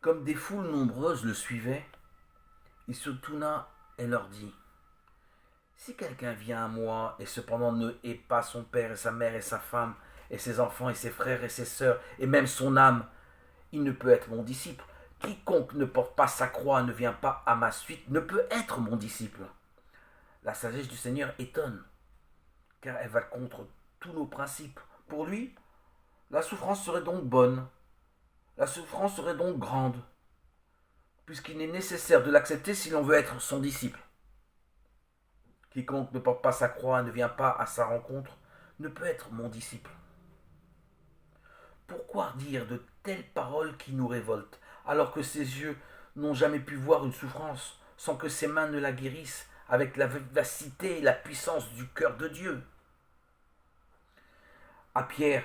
Comme des foules nombreuses le suivaient, il se tourna et leur dit: Si quelqu'un vient à moi et cependant ne hait pas son père et sa mère et sa femme et ses enfants et ses frères et ses sœurs et même son âme, il ne peut être mon disciple. Quiconque ne porte pas sa croix et ne vient pas à ma suite ne peut être mon disciple. La sagesse du Seigneur étonne, car elle va contre tous nos principes. Pour lui, la souffrance serait donc bonne, la souffrance serait donc grande, puisqu'il est nécessaire de l'accepter si l'on veut être son disciple. Quiconque ne porte pas sa croix et ne vient pas à sa rencontre ne peut être mon disciple. Pourquoi dire de telles paroles qui nous révoltent, alors que ses yeux n'ont jamais pu voir une souffrance, sans que ses mains ne la guérissent avec la vivacité et la puissance du cœur de Dieu? À Pierre,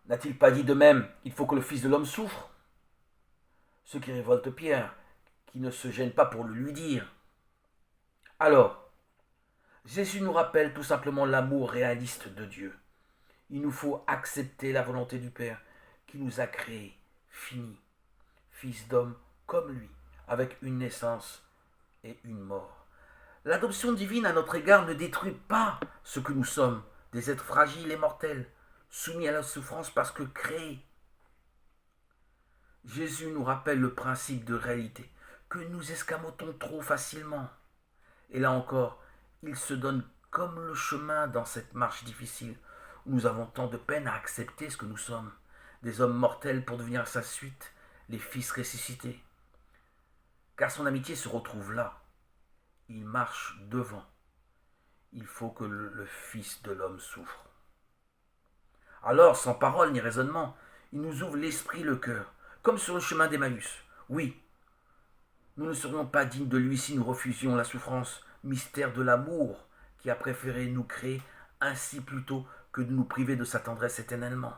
n'a-t-il pas dit de même: il faut que le Fils de l'homme souffre? Ce qui révolte Pierre, qui ne se gêne pas pour le lui dire. Alors, Jésus nous rappelle tout simplement l'amour réaliste de Dieu. Il nous faut accepter la volonté du Père qui nous a créés, finis, fils d'homme comme lui, avec une naissance et une mort. L'adoption divine à notre égard ne détruit pas ce que nous sommes, des êtres fragiles et mortels, soumis à la souffrance parce que créés. Jésus nous rappelle le principe de réalité que nous escamotons trop facilement. Et là encore, il se donne comme le chemin dans cette marche difficile où nous avons tant de peine à accepter ce que nous sommes, des hommes mortels pour devenir à sa suite les fils ressuscités. Car son amitié se retrouve là. Il marche devant. Il faut que le Fils de l'homme souffre. Alors, sans parole ni raisonnement, il nous ouvre l'esprit, le cœur, comme sur le chemin d'Emmaüs. Oui, nous ne serions pas dignes de lui si nous refusions la souffrance, mystère de l'amour qui a préféré nous créer ainsi plutôt que de nous priver de sa tendresse éternellement.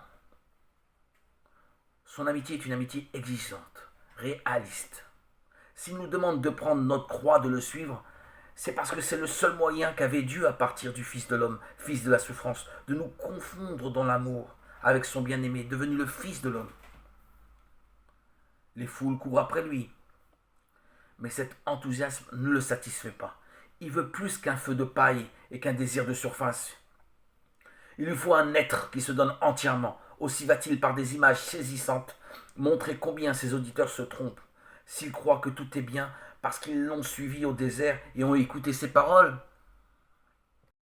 Son amitié est une amitié exigeante, réaliste. S'il nous demande de prendre notre croix, de le suivre, c'est parce que c'est le seul moyen qu'avait Dieu à partir du Fils de l'homme, Fils de la souffrance, de nous confondre dans l'amour avec son bien-aimé, devenu le Fils de l'homme. Les foules courent après lui, mais cet enthousiasme ne le satisfait pas. Il veut plus qu'un feu de paille et qu'un désir de surface. Il lui faut un être qui se donne entièrement. Aussi va-t-il, par des images saisissantes, montrer combien ses auditeurs se trompent, s'ils croient que tout est bien parce qu'ils l'ont suivi au désert et ont écouté ses paroles.